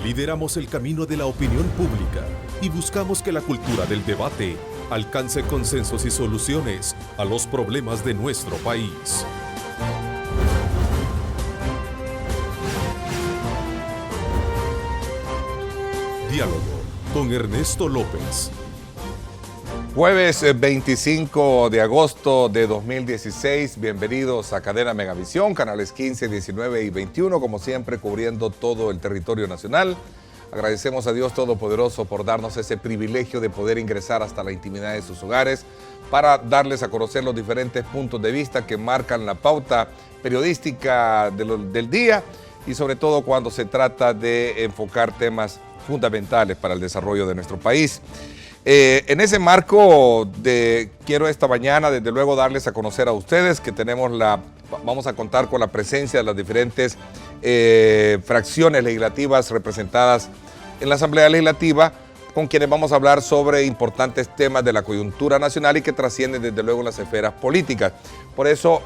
Lideramos el camino de la opinión pública y buscamos que la cultura del debate alcance consensos y soluciones a los problemas de nuestro país. Diálogo con Ernesto López. Jueves 25 de agosto de 2016, bienvenidos a Cadena Megavisión, canales 15, 19 y 21, como siempre cubriendo todo el territorio nacional. Agradecemos a Dios Todopoderoso por darnos ese privilegio de poder ingresar hasta la intimidad de sus hogares para darles a conocer los diferentes puntos de vista que marcan la pauta periodística del día y sobre todo cuando se trata de enfocar temas fundamentales para el desarrollo de nuestro país. En ese marco quiero esta mañana desde luego darles a conocer a ustedes que vamos a contar con la presencia de las diferentes fracciones legislativas representadas en la Asamblea Legislativa, con quienes vamos a hablar sobre importantes temas de la coyuntura nacional y que trascienden desde luego las esferas políticas. Por eso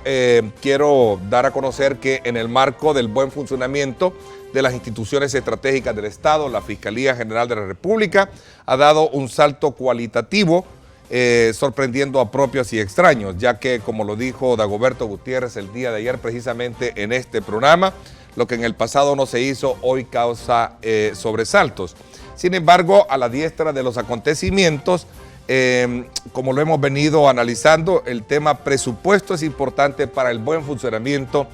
quiero dar a conocer que en el marco del buen funcionamiento de las instituciones estratégicas del Estado, la Fiscalía General de la República ha dado un salto cualitativo, sorprendiendo a propios y extraños, ya que, como lo dijo Dagoberto Gutiérrez el día de ayer precisamente en este programa, lo que en el pasado no se hizo hoy causa sobresaltos. Sin embargo, a la diestra de los acontecimientos, como lo hemos venido analizando, el tema presupuesto es importante para el buen funcionamiento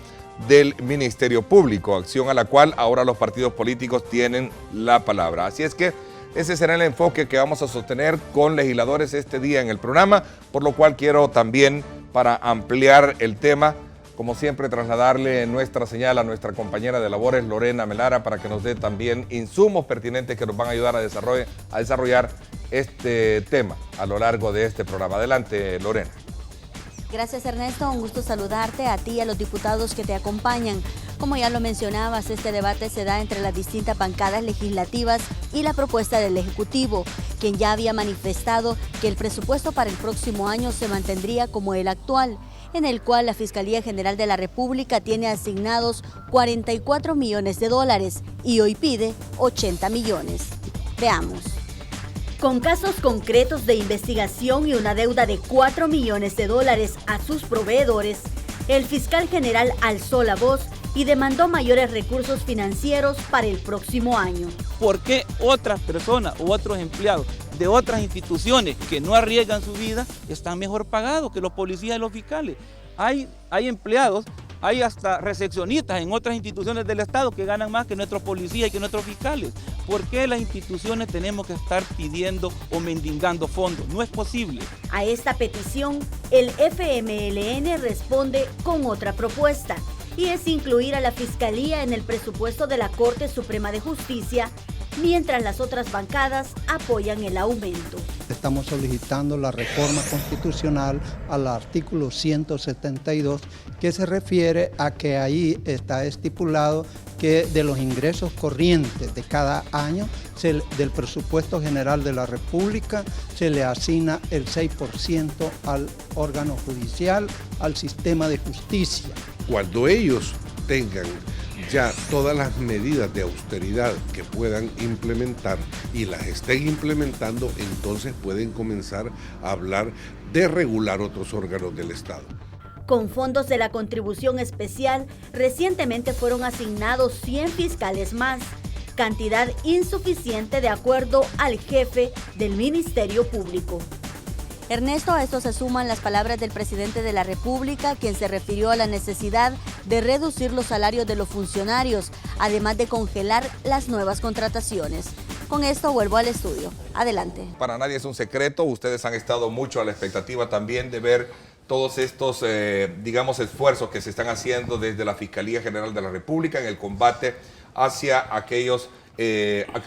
del Ministerio Público, acción a la cual ahora los partidos políticos tienen la palabra. Así es que ese será el enfoque que vamos a sostener con legisladores este día en el programa, por lo cual quiero también, para ampliar el tema, como siempre, trasladarle nuestra señal a nuestra compañera de labores, Lorena Melara, para que nos dé también insumos pertinentes que nos van a ayudar a desarrollar este tema a lo largo de este programa. Adelante, Lorena. Gracias, Ernesto, un gusto saludarte a ti y a los diputados que te acompañan. Como ya lo mencionabas, este debate se da entre las distintas bancadas legislativas y la propuesta del Ejecutivo, quien ya había manifestado que el presupuesto para el próximo año se mantendría como el actual, en el cual la Fiscalía General de la República tiene asignados 44 millones de dólares y hoy pide 80 millones. Veamos. Con casos concretos de investigación y una deuda de 4 millones de dólares a sus proveedores, el fiscal general alzó la voz y demandó mayores recursos financieros para el próximo año. ¿Por qué otras personas u otros empleados de otras instituciones que no arriesgan su vida están mejor pagados que los policías y los fiscales? Hay empleados, hay hasta recepcionistas en otras instituciones del Estado que ganan más que nuestros policías y que nuestros fiscales. ¿Por qué las instituciones tenemos que estar pidiendo o mendigando fondos? No es posible. A esta petición, el FMLN responde con otra propuesta, y es incluir a la Fiscalía en el presupuesto de la Corte Suprema de Justicia, mientras las otras bancadas apoyan el aumento. Estamos solicitando la reforma constitucional al artículo 172, que se refiere a que ahí está estipulado que de los ingresos corrientes de cada año del presupuesto general de la República se le asigna el 6% al órgano judicial, al sistema de justicia. Cuando ellos tengan ya todas las medidas de austeridad que puedan implementar y las estén implementando, entonces pueden comenzar a hablar de regular otros órganos del Estado. Con fondos de la contribución especial, recientemente fueron asignados 100 fiscales más, cantidad insuficiente de acuerdo al jefe del Ministerio Público. Ernesto, a esto se suman las palabras del presidente de la República, quien se refirió a la necesidad de reducir los salarios de los funcionarios, además de congelar las nuevas contrataciones. Con esto vuelvo al estudio. Adelante. Para nadie es un secreto, ustedes han estado mucho a la expectativa también de ver todos estos, esfuerzos que se están haciendo desde la Fiscalía General de la República en el combate hacia aquellos,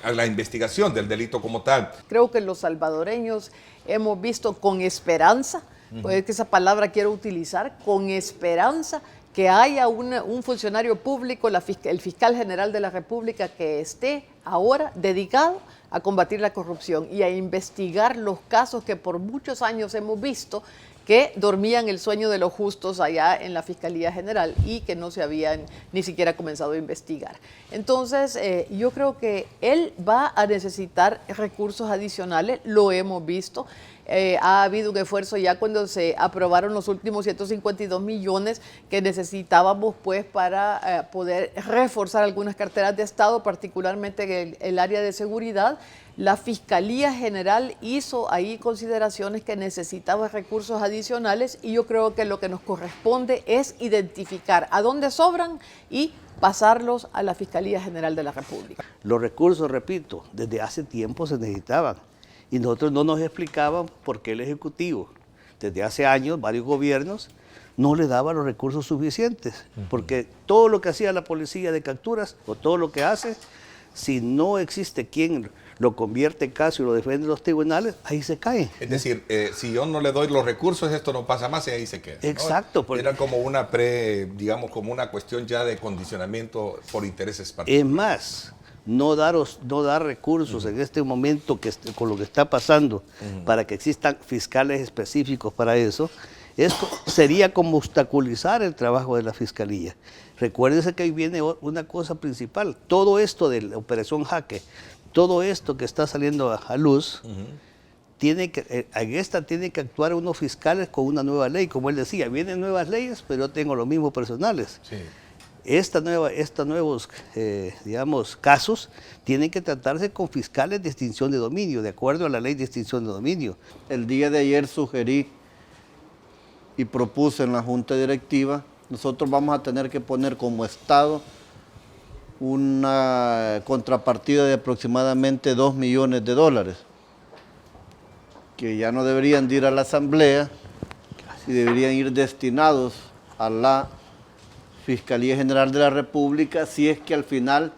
a la investigación del delito como tal. Creo que los salvadoreños hemos visto con esperanza, pues que esa palabra quiero utilizar, con esperanza, que haya un funcionario público, el fiscal general de la República, que esté ahora dedicado a combatir la corrupción y a investigar los casos que por muchos años hemos visto que dormían el sueño de los justos allá en la Fiscalía General y que no se habían ni siquiera comenzado a investigar. Entonces, yo creo que él va a necesitar recursos adicionales, lo hemos visto. Ha habido un esfuerzo ya cuando se aprobaron los últimos 152 millones que necesitábamos pues para poder reforzar algunas carteras de Estado, particularmente en el área de seguridad. La Fiscalía General hizo ahí consideraciones que necesitaba recursos adicionales y yo creo que lo que nos corresponde es identificar a dónde sobran y pasarlos a la Fiscalía General de la República. Los recursos, repito, desde hace tiempo se necesitaban y nosotros no nos explicaban por qué el Ejecutivo, desde hace años, varios gobiernos, no le daba los recursos suficientes, porque todo lo que hacía la policía de capturas o todo lo que hace, si no existe quien lo convierte en caso y lo defiende en los tribunales, ahí se cae. Es decir, si yo no le doy los recursos, esto no pasa más y ahí se queda, ¿no? Exacto. Era como una digamos, como una cuestión ya de condicionamiento por intereses Es particulares. más, no dar recursos en este momento con lo que está pasando para que existan fiscales específicos para eso, sería como obstaculizar el trabajo de la Fiscalía. Recuérdense que ahí viene una cosa principal. Todo esto de la Operación Jaque, todo esto que está saliendo a luz, tiene que actuar unos fiscales con una nueva ley. Como él decía, vienen nuevas leyes, pero yo tengo los mismos personales. Sí. Estos nuevos, digamos, casos tienen que tratarse con fiscales de extinción de dominio, de acuerdo a la ley de extinción de dominio. El día de ayer sugerí y propuse en la Junta Directiva, nosotros vamos a tener que poner como Estado una contrapartida de aproximadamente $2 millones, que ya no deberían de ir a la Asamblea y deberían ir destinados a la Fiscalía General de la República si es que al final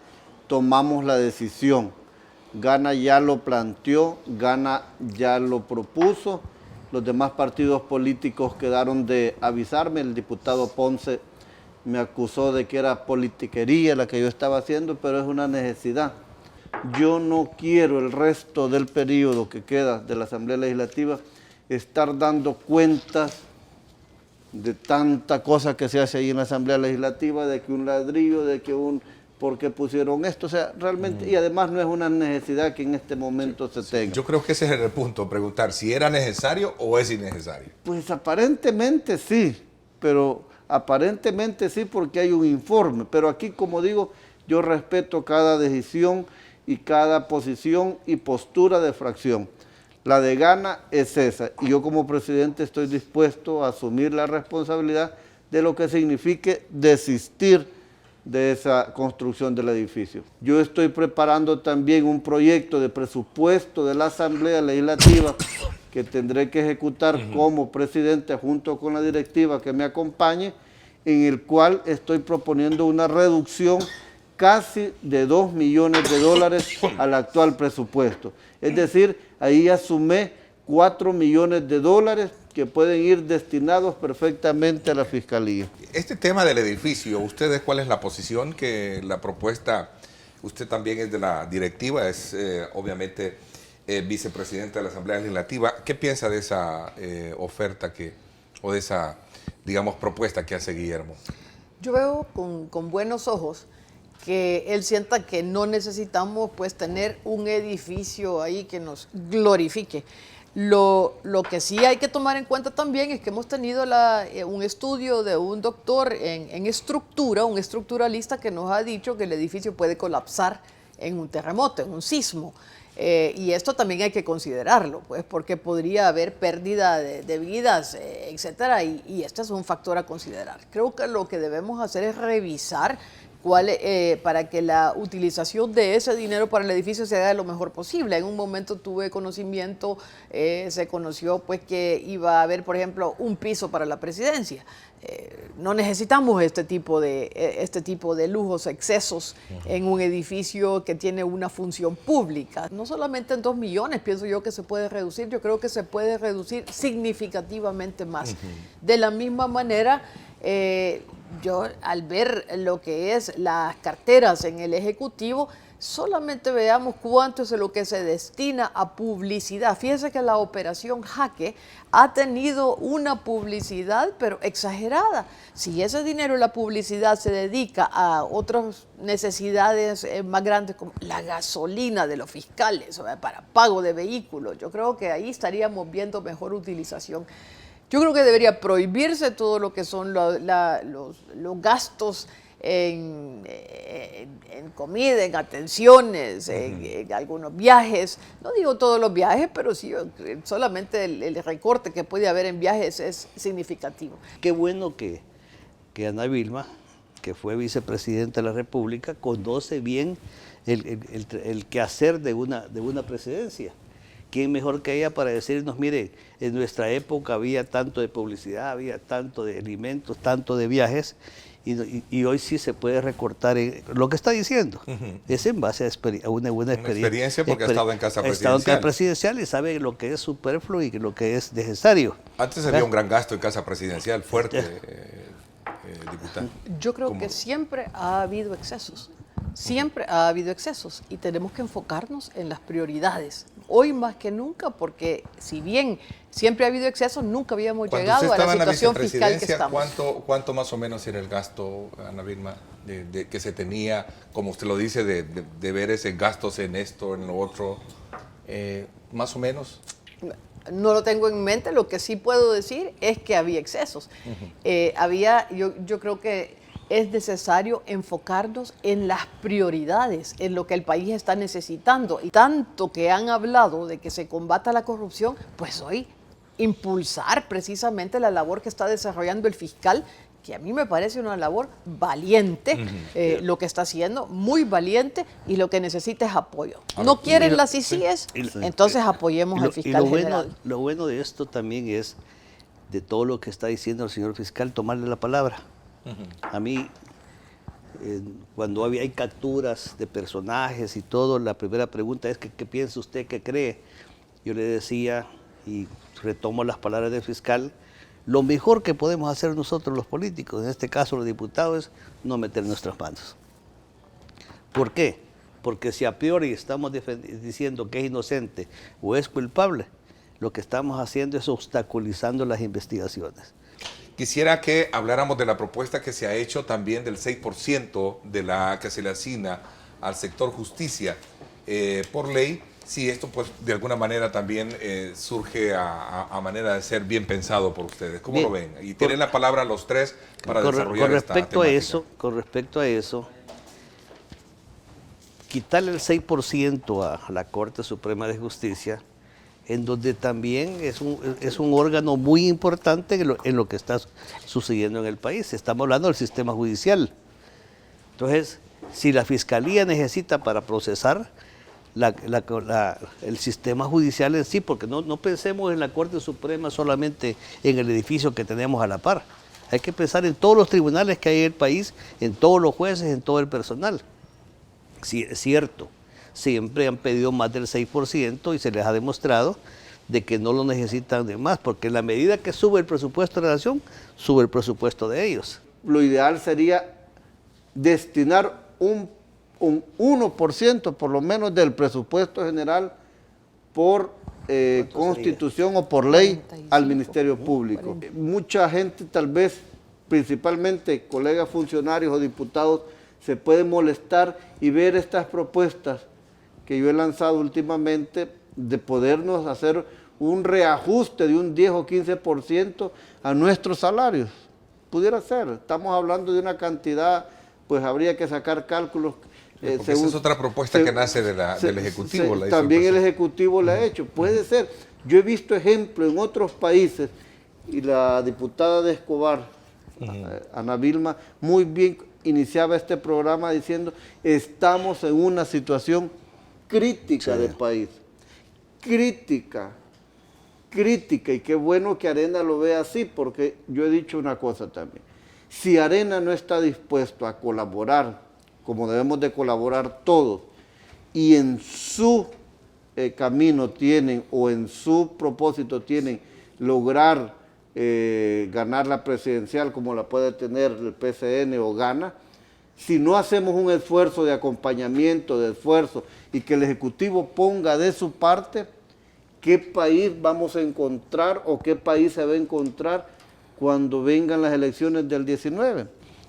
tomamos la decisión. Gana ya lo planteó, Gana ya lo propuso, los demás partidos políticos quedaron de avisarme, el diputado Ponce me acusó de que era politiquería la que yo estaba haciendo, pero es una necesidad. Yo no quiero el resto del periodo que queda de la Asamblea Legislativa estar dando cuentas de tanta cosa que se hace ahí en la Asamblea Legislativa, de que un ladrillo, de que ¿por qué pusieron esto? O sea, realmente, y además no es una necesidad que en este momento se tenga. Yo creo que ese es el punto, preguntar si era necesario o es innecesario. Pues aparentemente sí, porque hay un informe, pero aquí, como digo, yo respeto cada decisión y cada posición y postura de fracción. La de Gana es esa, y yo como presidente estoy dispuesto a asumir la responsabilidad de lo que signifique desistir de esa construcción del edificio. Yo estoy preparando también un proyecto de presupuesto de la Asamblea Legislativa que tendré que ejecutar como presidente junto con la directiva que me acompañe, en el cual estoy proponiendo una reducción casi de $2 millones al actual presupuesto. Es decir, ahí ya sumé $4 millones que pueden ir destinados perfectamente a la Fiscalía. Este tema del edificio, ¿ustedes cuál es la posición? Que la propuesta, usted también es de la directiva, es obviamente vicepresidente de la Asamblea Legislativa. ¿Qué piensa de esa oferta o de esa, digamos, propuesta que hace Guillermo? Yo veo con buenos ojos que él sienta que no necesitamos pues tener un edificio ahí que nos glorifique. Lo que sí hay que tomar en cuenta también es que hemos tenido un estudio de un doctor en estructura, un estructuralista que nos ha dicho que el edificio puede colapsar en un terremoto, en un sismo. Y esto también hay que considerarlo, pues, porque podría haber pérdida de vidas, etcétera, y este es un factor a considerar. Creo que lo que debemos hacer es revisar para que la utilización de ese dinero para el edificio se haga lo mejor posible. En un momento tuve conocimiento, se conoció pues que iba a haber, por ejemplo, un piso para la presidencia. No necesitamos este tipo de lujos, excesos en un edificio que tiene una función pública. No solamente en 2 millones, pienso yo que se puede reducir, yo creo que se puede reducir significativamente más. De la misma manera, yo al ver lo que es las carteras en el Ejecutivo, solamente veamos cuánto es lo que se destina a publicidad. Fíjense que la operación Jaque ha tenido una publicidad, pero exagerada. Si ese dinero en la publicidad se dedica a otras necesidades más grandes, como la gasolina de los fiscales, para pago de vehículos, yo creo que ahí estaríamos viendo mejor utilización. Yo creo que debería prohibirse todo lo que son los gastos en comida, en atenciones, en algunos viajes. No digo todos los viajes, pero sí solamente el recorte que puede haber en viajes es significativo. Qué bueno que Ana Vilma, que fue vicepresidenta de la República, conoce bien el quehacer de una presidencia. ¿Quién mejor que ella para decirnos, mire, en nuestra época había tanto de publicidad, había tanto de alimentos, tanto de viajes, y hoy sí se puede recortar lo que está diciendo. Es en base a una buena experiencia. Una experiencia porque ha estado en casa presidencial. Ha estado en casa presidencial y sabe lo que es superfluo y lo que es necesario. Antes había un gran gasto en casa presidencial, fuerte, diputado. Yo creo que siempre ha habido excesos. Siempre ha habido excesos y tenemos que enfocarnos en las prioridades. Hoy más que nunca, porque si bien siempre ha habido excesos, nunca habíamos llegado a la situación fiscal que estamos. ¿Cuánto más o menos era el gasto, Ana Vilma, que se tenía, como usted lo dice, de ver ese gastos en esto, en lo otro, más o menos? No lo tengo en mente, lo que sí puedo decir es que había excesos. Yo creo que es necesario enfocarnos en las prioridades, en lo que el país está necesitando. Y tanto que han hablado de que se combata la corrupción, pues hoy impulsar precisamente la labor que está desarrollando el fiscal, que a mí me parece una labor valiente, lo que está haciendo, muy valiente, y lo que necesita es apoyo. No quieren las ICIES, entonces apoyemos al fiscal general. Lo bueno de esto también es, de todo lo que está diciendo el señor fiscal, tomarle la palabra. A mí, cuando hay capturas de personajes y todo, la primera pregunta es ¿qué piensa usted, qué cree? Yo le decía, y retomo las palabras del fiscal, lo mejor que podemos hacer nosotros los políticos, en este caso los diputados, es no meter nuestras manos. ¿Por qué? Porque si a priori estamos diciendo que es inocente o es culpable, lo que estamos haciendo es obstaculizando las investigaciones. Quisiera que habláramos de la propuesta que se ha hecho también del 6% de la que se le asigna al sector justicia por ley. Si esto pues de alguna manera también surge a manera de ser bien pensado por ustedes. ¿Cómo lo ven? Y tienen la palabra los tres para desarrollar esta temática. Con respecto a eso, quitarle el 6% a la Corte Suprema de Justicia, en donde también es un órgano muy importante en lo que está sucediendo en el país. Estamos hablando del sistema judicial. Entonces, si la Fiscalía necesita para procesar el sistema judicial en sí, porque no pensemos en la Corte Suprema solamente en el edificio que tenemos a la par. Hay que pensar en todos los tribunales que hay en el país, en todos los jueces, en todo el personal. Sí, es cierto. Siempre han pedido más del 6% y se les ha demostrado de que no lo necesitan de más, porque en la medida que sube el presupuesto de la nación, sube el presupuesto de ellos. Lo ideal sería destinar un 1% por lo menos del presupuesto general por constitución o por ley 45, al Ministerio Público. 40. Mucha gente, tal vez, principalmente colegas funcionarios o diputados, se pueden molestar y ver estas propuestas que yo he lanzado últimamente de podernos hacer un reajuste de un 10 o 15% a nuestros salarios. Pudiera ser, estamos hablando de una cantidad, pues habría que sacar cálculos. Esa es otra propuesta que nace del Ejecutivo. También el Ejecutivo la ha hecho, puede ser. Yo he visto ejemplos en otros países, y la diputada de Escobar, Ana Vilma, muy bien iniciaba este programa diciendo, estamos en una situación crítica del país, crítica, y qué bueno que Arena lo vea así, porque yo he dicho una cosa también, si Arena no está dispuesto a colaborar, como debemos de colaborar todos, y en su camino tienen, o en su propósito tienen, lograr ganar la presidencial como la puede tener el PCN o gana, Si no hacemos un esfuerzo de acompañamiento, de esfuerzo, y que el Ejecutivo ponga de su parte, ¿qué país vamos a encontrar o qué país se va a encontrar cuando vengan las elecciones del 19?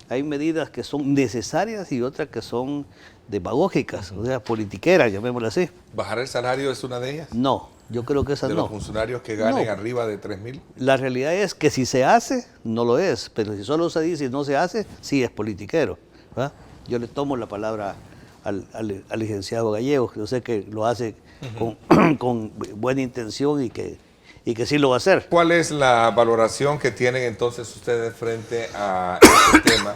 Hay medidas que son necesarias y otras que son demagógicas, o sea, politiqueras, llamémoslo así. ¿Bajar el salario es una de ellas? No, yo creo que esa ¿De no. los funcionarios que ganen No. arriba de 3.000? La realidad es que si se hace, no lo es, pero si solo se dice y no se hace, sí es politiquero, ¿verdad? Yo le tomo la palabra al licenciado Gallegos, que yo sé que lo hace con buena intención y que sí lo va a hacer. ¿Cuál es la valoración que tienen entonces ustedes frente a este tema,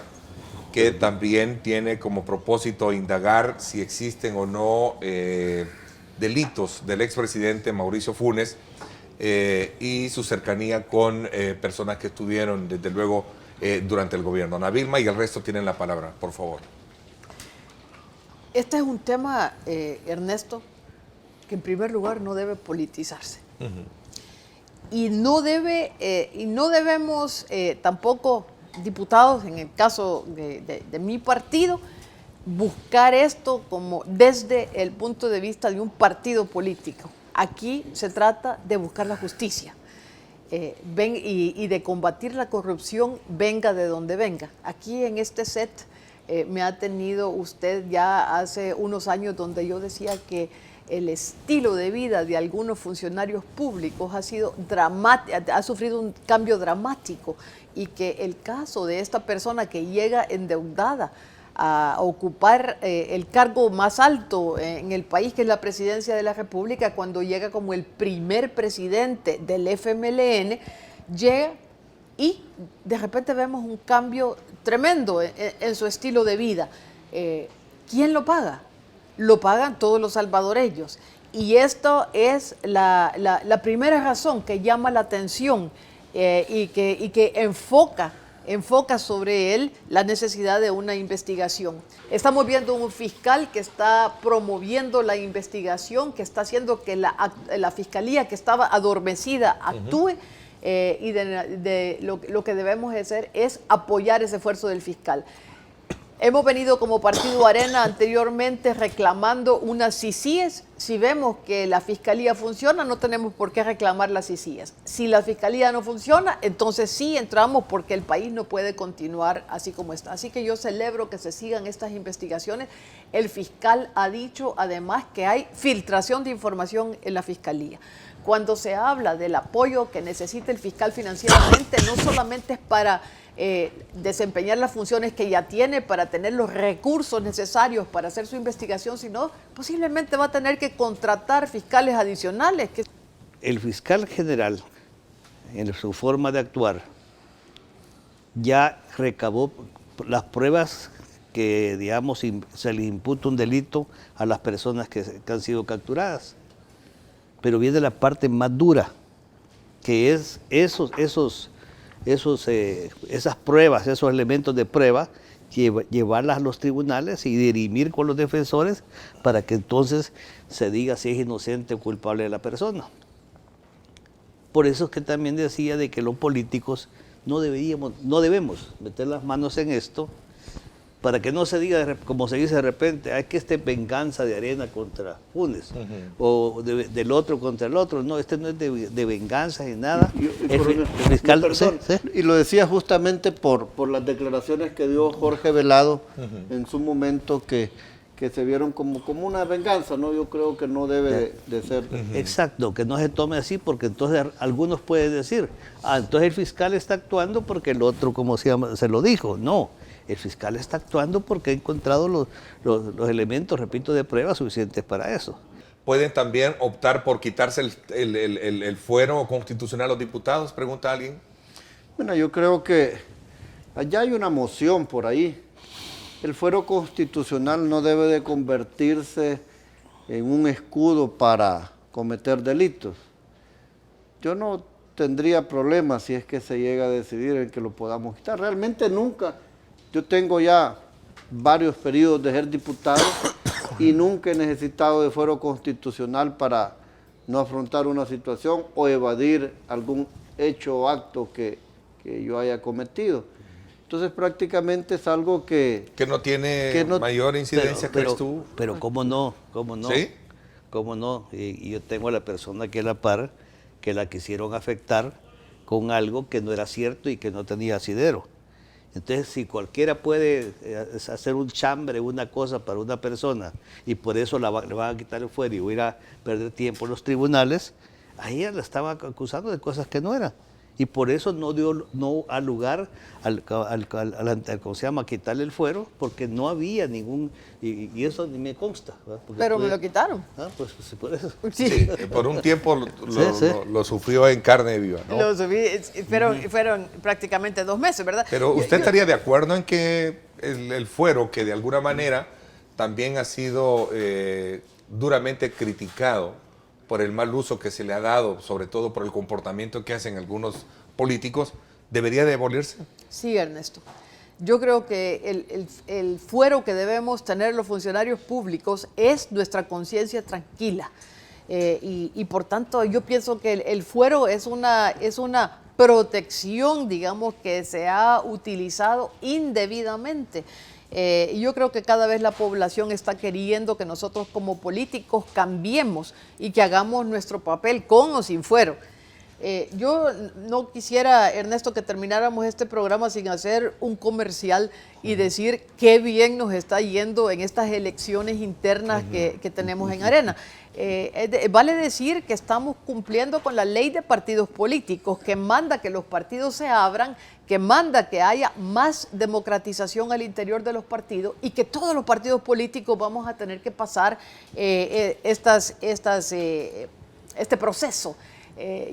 que también tiene como propósito indagar si existen o no delitos del expresidente Mauricio Funes y su cercanía con personas que estuvieron, desde luego, durante el gobierno? Ana Vilma y el resto tienen la palabra, por favor. Este es un tema, Ernesto, que en primer lugar no debe politizarse. Y no debemos tampoco, diputados, en el caso de mi partido, buscar esto como desde el punto de vista de un partido político. Aquí se trata de buscar la justicia y de combatir la corrupción, venga de donde venga. Aquí en este set me ha tenido usted ya hace unos años donde yo decía que el estilo de vida de algunos funcionarios públicos ha sido dramático, ha sufrido un cambio dramático, y que el caso de esta persona que llega endeudada a ocupar el cargo más alto en el país, que es la presidencia de la República, cuando llega como el primer presidente del FMLN, llega y de repente vemos un cambio tremendo en su estilo de vida. ¿Quién lo paga? Lo pagan todos los salvadoreños. Y esto es la primera razón que llama la atención y que enfoca sobre él la necesidad de una investigación. Estamos viendo un fiscal que está promoviendo la investigación, que está haciendo que la fiscalía, que estaba adormecida, actúe. Y lo que debemos hacer es apoyar ese esfuerzo del fiscal. Hemos venido como Partido Arena anteriormente reclamando unas CICIES. Si vemos que la fiscalía funciona, no tenemos por qué reclamar las CICIES. Si la fiscalía no funciona, entonces sí entramos, porque el país no puede continuar así como está. Así que yo celebro que se sigan estas investigaciones. El fiscal ha dicho además que hay filtración de información en la fiscalía. Cuando se habla del apoyo que necesita el fiscal financieramente, no solamente es para desempeñar las funciones que ya tiene, para tener los recursos necesarios para hacer su investigación, sino posiblemente va a tener que contratar fiscales adicionales. El fiscal general, en su forma de actuar, ya recabó las pruebas que, digamos, se le imputa un delito a las personas que han sido capturadas. Pero viene la parte más dura, que es esas pruebas, esos elementos de prueba, llevarlas a los tribunales y dirimir con los defensores para que entonces se diga si es inocente o culpable de la persona. Por eso es que también decía de que los políticos no debemos meter las manos en esto, para que no se diga, como se dice de repente, hay que venganza de Arena contra Funes, o del otro contra el otro. No, no es de venganza ni nada. El fiscal, perdón, ¿sí? Y lo decía justamente por las declaraciones que dio Jorge Velado en su momento, que se vieron como una venganza, ¿no? Yo creo que no debe de ser. Exacto, que no se tome así, porque entonces algunos pueden decir, entonces el fiscal está actuando porque el otro, como se lo dijo. No. El fiscal está actuando porque ha encontrado los elementos, repito, de prueba suficientes para eso. ¿Pueden también optar por quitarse el fuero constitucional a los diputados? Pregunta alguien. Bueno, yo creo que allá hay una moción por ahí. El fuero constitucional no debe de convertirse en un escudo para cometer delitos. Yo no tendría problema si es que se llega a decidir en que lo podamos quitar. Realmente nunca. Yo tengo ya varios periodos de ser diputado y nunca he necesitado de fuero constitucional para no afrontar una situación o evadir algún hecho o acto que yo haya cometido. Entonces prácticamente es algo que no tiene mayor incidencia, ¿crees tú? Pero cómo no, cómo no. ¿Sí? Cómo no. Y yo tengo a la persona que a la par, que la quisieron afectar con algo que no era cierto y que no tenía asidero. Entonces, si cualquiera puede hacer un chambre, una cosa para una persona, y por eso le van a quitar el fuero y va a ir a perder tiempo en los tribunales, a ella la estaban acusando de cosas que no eran. Y por eso no dio lugar ¿cómo se llama?, quitarle el fuero, porque no había ningún, y eso ni me consta. Pero me lo quitaron. Pues por eso. Sí, por un tiempo lo sufrió en carne viva, ¿no? Lo subí, fueron prácticamente 2 meses, ¿verdad? Pero usted estaría de acuerdo en que el fuero, que de alguna manera también ha sido duramente criticado por el mal uso que se le ha dado, sobre todo por el comportamiento que hacen algunos políticos, ¿debería de abolirse? Sí, Ernesto. Yo creo que el fuero que debemos tener los funcionarios públicos es nuestra conciencia tranquila. Y por tanto, yo pienso que el fuero es una protección, digamos, que se ha utilizado indebidamente. Yo creo que cada vez la población está queriendo que nosotros como políticos cambiemos y que hagamos nuestro papel con o sin fuero. Yo no quisiera, Ernesto, que termináramos este programa sin hacer un comercial y decir qué bien nos está yendo en estas elecciones internas que tenemos en Arena. Vale decir que estamos cumpliendo con la ley de partidos políticos, que manda que los partidos se abran, que manda que haya más democratización al interior de los partidos y que todos los partidos políticos vamos a tener que pasar este proceso.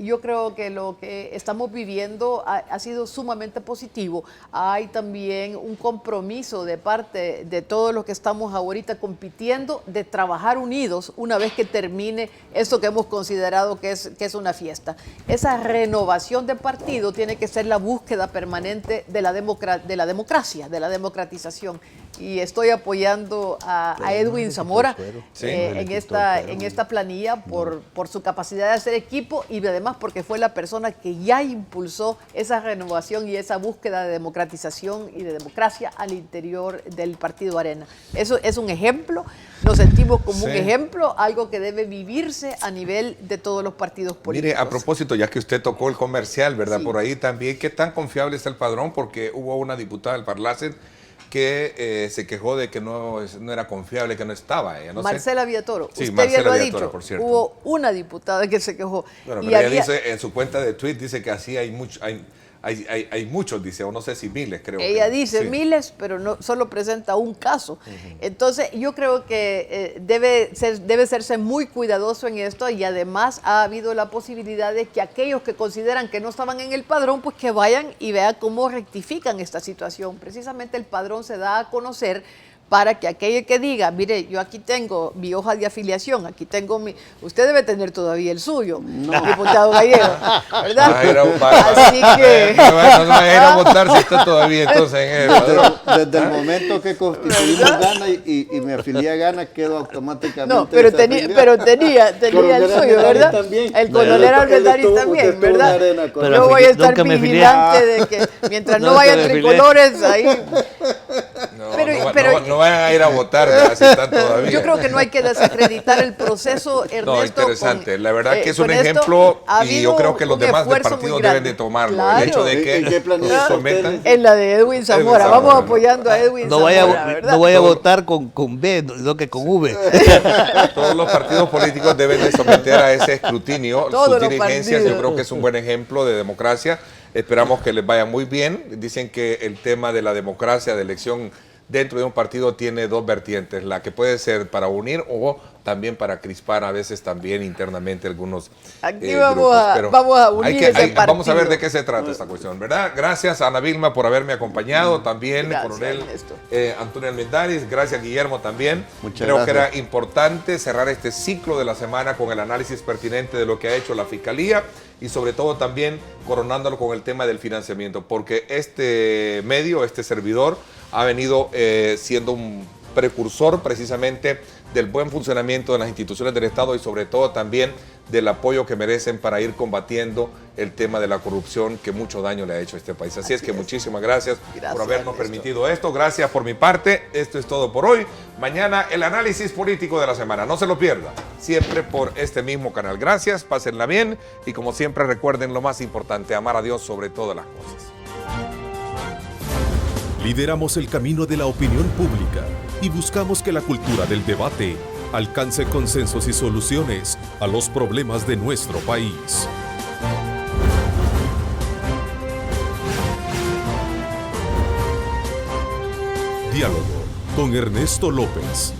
Yo creo que lo que estamos viviendo ha sido sumamente positivo. Hay también un compromiso de parte de todos los que estamos ahorita compitiendo de trabajar unidos una vez que termine esto que hemos considerado que es una fiesta. Esa renovación de partido tiene que ser la búsqueda permanente de la democracia, de la democratización. Y estoy apoyando a Edwin Zamora en esta planilla por su capacidad de hacer equipo y además porque fue la persona que ya impulsó esa renovación y esa búsqueda de democratización y de democracia al interior del Partido Arena. Eso es un ejemplo, nos sentimos como un ejemplo, algo que debe vivirse a nivel de todos los partidos políticos. Mire, a propósito, ya que usted tocó el comercial, ¿verdad? Por ahí también, ¿qué tan confiable está el padrón? Porque hubo una diputada del Parlacen que se quejó de que no era confiable, que no estaba. Marcela Villatoro, sí, usted Marcela bien lo ha Villatoro, dicho, por cierto. hubo una diputada que se quejó. Bueno, pero ella dice, en su cuenta de tweet, dice que así hay muchos, dice, o no sé si miles, creo. Ella dice miles, pero no solo presenta un caso. Entonces, yo creo que debe serse muy cuidadoso en esto y además ha habido la posibilidad de que aquellos que consideran que no estaban en el padrón, pues que vayan y vean cómo rectifican esta situación. Precisamente el padrón se da a conocer para que aquel que diga, mire, yo aquí tengo mi hoja de afiliación, aquí tengo usted debe tener todavía el suyo, diputado Gallego, ¿verdad? Así que... No va a ir a votar si está todavía entonces en desde el momento que constituimos Gana y me afilié a Gana, quedo automáticamente... No, pero tenía el suyo, ¿verdad? También. El coronel Almendaris también, ¿verdad? Yo voy a estar vigilante de que mientras no vayan tricolores ahí... No vayan a ir a votar, ¿verdad? Si están todavía. Yo creo que no hay que desacreditar el proceso, Ernesto. No, interesante. La verdad que es un ejemplo y yo creo que los demás partidos deben de tomarlo. Claro. El hecho de que sometan... En la de Edwin Zamora. Vamos apoyando a Edwin Zamora, ¿verdad? No vaya a votar con B, no que con V. Todos los partidos políticos deben de someter a ese escrutinio sus dirigencias. Yo creo que es un buen ejemplo de democracia. Esperamos que les vaya muy bien. Dicen que el tema de la democracia, de elección dentro de un partido tiene dos vertientes, la que puede ser para unir o también para crispar a veces también internamente algunos Aquí grupos. Vamos a unir ese partido. Vamos a ver de qué se trata esta cuestión, ¿verdad? Gracias a Ana Vilma por haberme acompañado, también coronel Antonio Almendaris, gracias Guillermo también. Creo que era importante cerrar este ciclo de la semana con el análisis pertinente de lo que ha hecho la Fiscalía y sobre todo también coronándolo con el tema del financiamiento, porque este medio, este servidor, ha venido siendo un precursor precisamente del buen funcionamiento de las instituciones del Estado y sobre todo también del apoyo que merecen para ir combatiendo el tema de la corrupción que mucho daño le ha hecho a este país. Así es que muchísimas gracias por habernos permitido esto. Gracias por mi parte. Esto es todo por hoy. Mañana el análisis político de la semana. No se lo pierda. Siempre por este mismo canal. Gracias, pásenla bien y como siempre recuerden lo más importante, amar a Dios sobre todas las cosas. Lideramos el camino de la opinión pública y buscamos que la cultura del debate alcance consensos y soluciones a los problemas de nuestro país. Diálogo con Ernesto López.